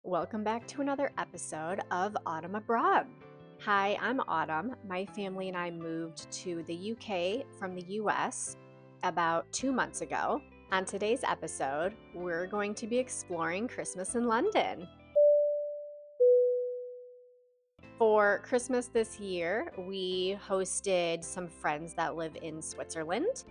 Welcome back to another episode of Autumn Abroad. Hi, I'm Autumn. My family and I moved to the UK from the US about 2 months ago. On today's episode, we're going to be exploring Christmas in London. For Christmas this year, we hosted some friends that live in Switzerland.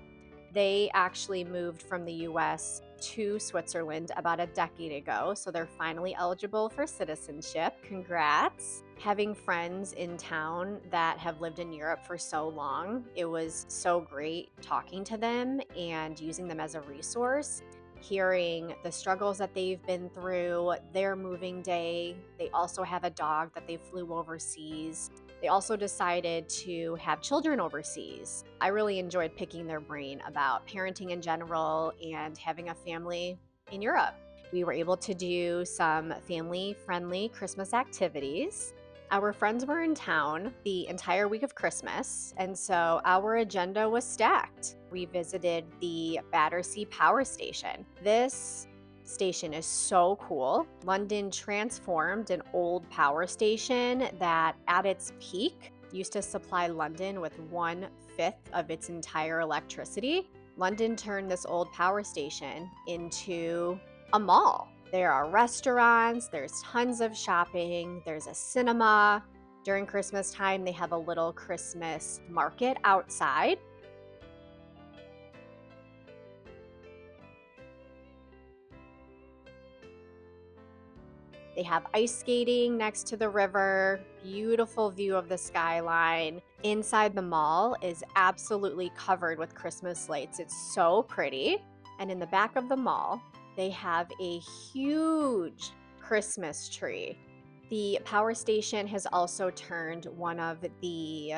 They actually moved from the US to Switzerland about a decade ago, so they're finally eligible for citizenship. Congrats. Having friends in town that have lived in Europe for so long, it was so great talking to them and using them as a resource. Hearing the struggles that they've been through, their moving day. They also have a dog that they flew overseas. They also decided to have children overseas. I really enjoyed picking their brain about parenting in general and having a family in Europe. We were able to do some family friendly Christmas activities. Our friends were in town the entire week of Christmas, and so our agenda was stacked. We visited the Battersea Power Station. This station is so cool. London transformed an old power station that, at its peak, used to supply London with 1/5 of its entire electricity. London turned this old power station into a mall. There are restaurants, there's tons of shopping, there's a cinema. During Christmas time, they have a little Christmas market outside. They have ice skating next to the river, beautiful view of the skyline. Inside the mall is absolutely covered with Christmas lights. It's so pretty. And in the back of the mall, they have a huge Christmas tree. The power station has also turned one of the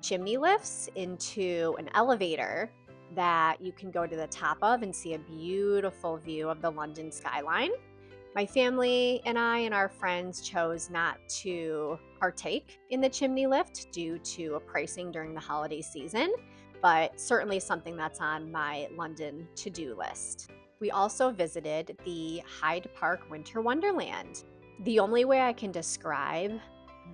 chimney lifts into an elevator that you can go to the top of and see a beautiful view of the London skyline. My family and I and our friends chose not to partake in the chimney lift due to pricing during the holiday season, but certainly something that's on my London to-do list. We also visited the Hyde Park Winter Wonderland. The only way I can describe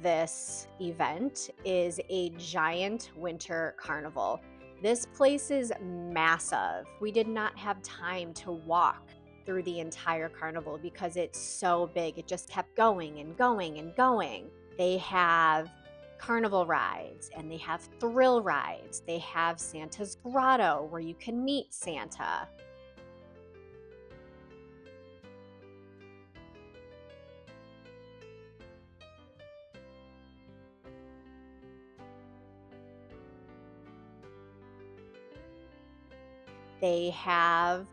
this event is a giant winter carnival. This place is massive. We did not have time to walk through the entire carnival because it's so big. It just kept going and going and going. They have carnival rides and they have thrill rides. They have Santa's Grotto where you can meet Santa. They have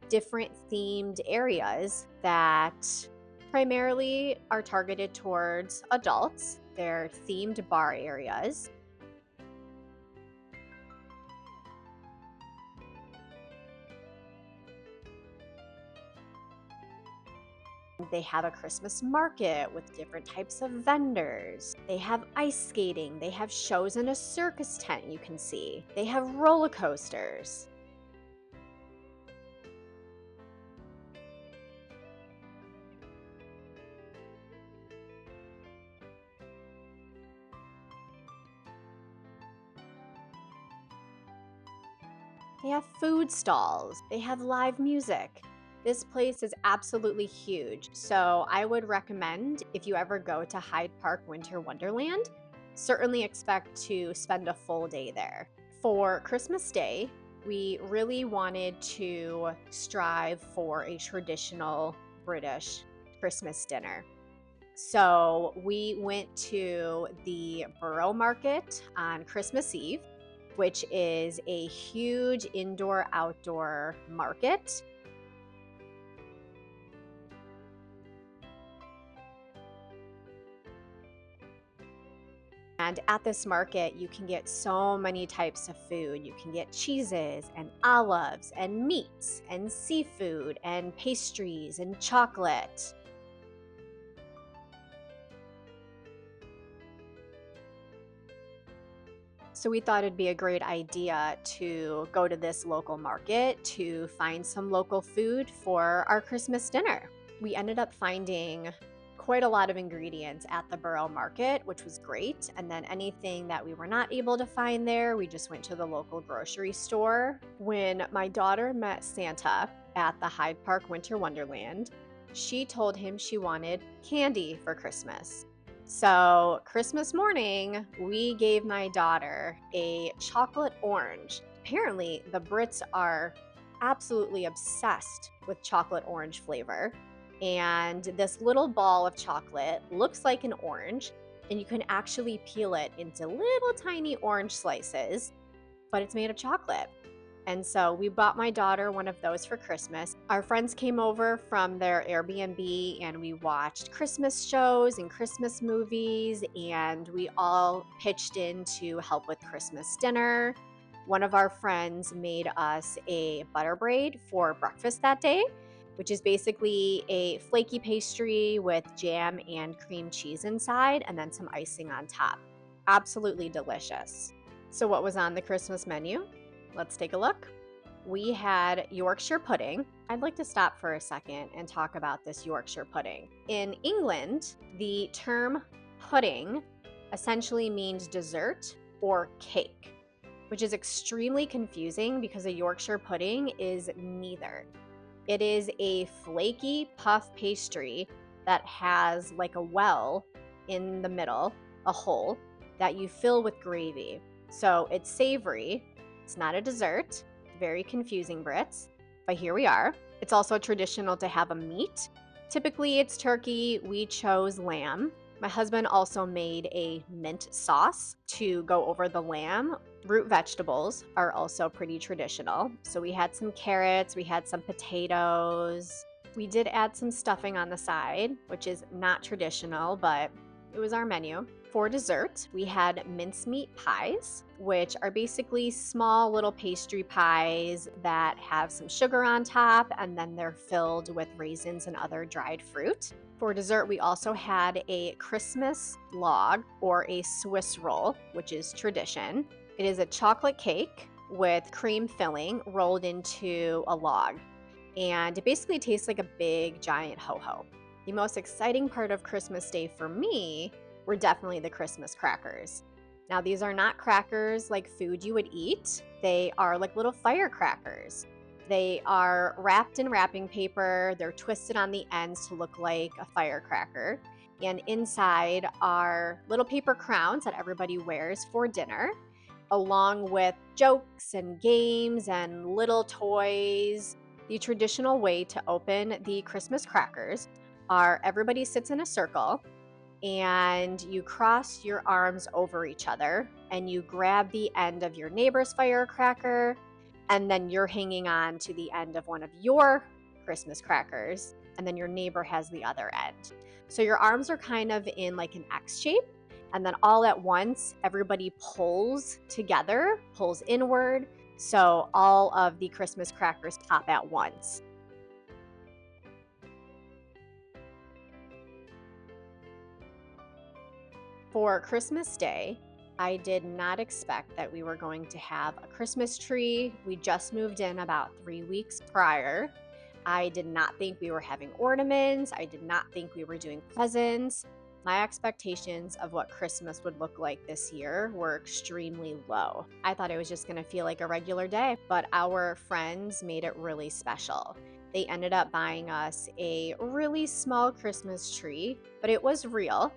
different themed areas that primarily are targeted towards adults. They're themed bar areas. They have a Christmas market with different types of vendors. They have ice skating. They have shows in a circus tent you can see. They have roller coasters. They have food stalls. They have live music. This place is absolutely huge. So I would recommend if you ever go to Hyde Park Winter Wonderland, certainly expect to spend a full day there. For Christmas Day, we really wanted to strive for a traditional British Christmas dinner. So we went to the Borough Market on Christmas Eve, which is a huge indoor outdoor market. And at this market, you can get so many types of food. You can get cheeses and olives and meats and seafood and pastries and chocolate. So we thought it'd be a great idea to go to this local market to find some local food for our Christmas dinner. We ended up finding quite a lot of ingredients at the Borough Market, which was great. And then anything that we were not able to find there, we just went to the local grocery store. When my daughter met Santa at the Hyde Park Winter Wonderland, she told him she wanted candy for Christmas. So, Christmas morning, we gave my daughter a chocolate orange. Apparently, the Brits are absolutely obsessed with chocolate orange flavor. And this little ball of chocolate looks like an orange, and you can actually peel it into little tiny orange slices, but it's made of chocolate. And so we bought my daughter one of those for Christmas. Our friends came over from their Airbnb and we watched Christmas shows and Christmas movies, and we all pitched in to help with Christmas dinner. One of our friends made us a butter braid for breakfast that day, which is basically a flaky pastry with jam and cream cheese inside and then some icing on top. Absolutely delicious. So what was on the Christmas menu? Let's take a look. We had Yorkshire pudding. I'd like to stop for a second and talk about this Yorkshire pudding. In England, the term pudding essentially means dessert or cake, which is extremely confusing because a Yorkshire pudding is neither. It is a flaky puff pastry that has like a well in the middle, a hole that you fill with gravy. So it's savory. It's not a dessert. Very confusing, Brits. But here we are. It's also traditional to have a meat. Typically it's turkey. We chose lamb. My husband also made a mint sauce to go over the lamb. Root vegetables are also pretty traditional. So we had some carrots, we had some potatoes. We did add some stuffing on the side, which is not traditional, but it was our menu. For dessert, we had mincemeat pies, which are basically small little pastry pies that have some sugar on top, and then they're filled with raisins and other dried fruit. For dessert, we also had a Christmas log or a Swiss roll, which is tradition. It is a chocolate cake with cream filling rolled into a log, and it basically tastes like a big giant ho-ho. The most exciting part of Christmas Day for me were definitely the Christmas crackers. Now, these are not crackers like food you would eat. They are like little firecrackers. They are wrapped in wrapping paper. They're twisted on the ends to look like a firecracker. And inside are little paper crowns that everybody wears for dinner, along with jokes and games and little toys. The traditional way to open the Christmas crackers are everybody sits in a circle and you cross your arms over each other and you grab the end of your neighbor's firecracker, and then you're hanging on to the end of one of your Christmas crackers, and then your neighbor has the other end. So your arms are kind of in like an X shape, and then all at once everybody pulls together, pulls inward, so all of the Christmas crackers pop at once. For Christmas Day, I did not expect that we were going to have a Christmas tree. We just moved in about 3 weeks prior. I did not think we were having ornaments. I did not think we were doing presents. My expectations of what Christmas would look like this year were extremely low. I thought it was just going to feel like a regular day, but our friends made it really special. They ended up buying us a really small Christmas tree, but it was real.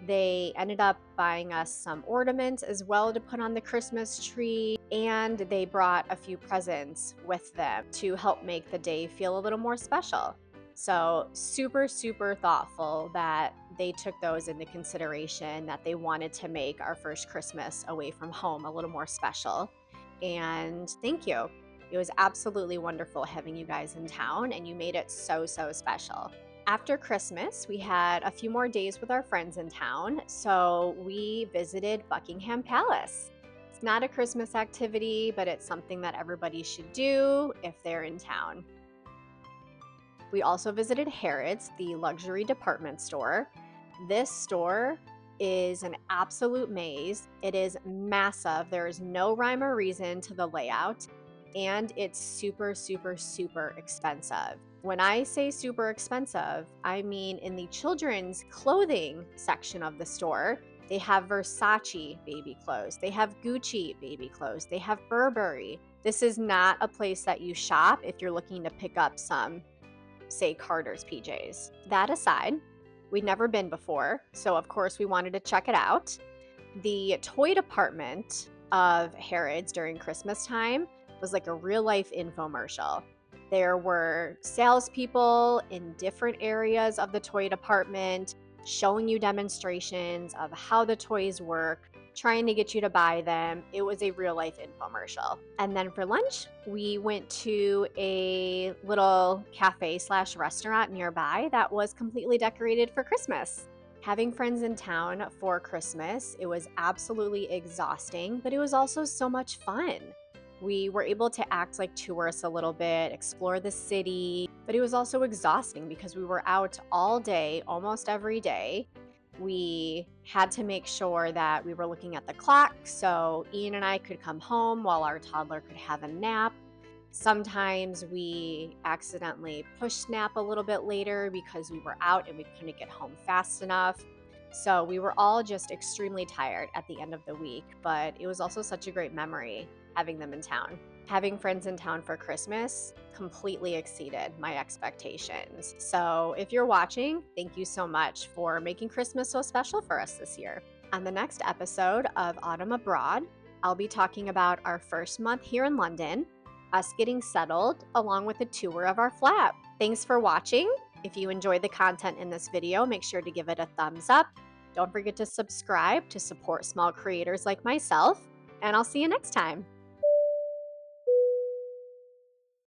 They ended up buying us some ornaments as well to put on the Christmas tree, and they brought a few presents with them to help make the day feel a little more special. So, super, super thoughtful that they took those into consideration, that they wanted to make our first Christmas away from home a little more special. And thank you. It was absolutely wonderful having you guys in town, and you made it so, so special. After Christmas, we had a few more days with our friends in town, so we visited Buckingham Palace. It's not a Christmas activity, but it's something that everybody should do if they're in town. We also visited Harrods, the luxury department store. This store is an absolute maze. It is massive. There is no rhyme or reason to the layout, and it's super, super, super expensive. When I say super expensive, I mean in the children's clothing section of the store, they have Versace baby clothes, they have Gucci baby clothes, they have Burberry. This is not a place that you shop if you're looking to pick up some, say, Carter's PJs. That aside, we'd never been before, so of course we wanted to check it out. The toy department of Harrods during Christmas time was like a real life infomercial. There were salespeople in different areas of the toy department showing you demonstrations of how the toys work, trying to get you to buy them. It was a real life infomercial. And then for lunch, we went to a little cafe slash restaurant nearby that was completely decorated for Christmas. Having friends in town for Christmas, it was absolutely exhausting, but it was also so much fun. We were able to act like tourists a little bit, explore the city, but it was also exhausting because we were out all day, almost every day. We had to make sure that we were looking at the clock so Ian and I could come home while our toddler could have a nap. Sometimes we accidentally pushed nap a little bit later because we were out and we couldn't get home fast enough. So we were all just extremely tired at the end of the week, but it was also such a great memory having them in town. Having friends in town for Christmas completely exceeded my expectations. So if you're watching, thank you so much for making Christmas so special for us this year. On the next episode of Autumn Abroad, I'll be talking about our first month here in London, us getting settled, along with a tour of our flat. Thanks for watching. If you enjoyed the content in this video, make sure to give it a thumbs up. Don't forget to subscribe to support small creators like myself, and I'll see you next time.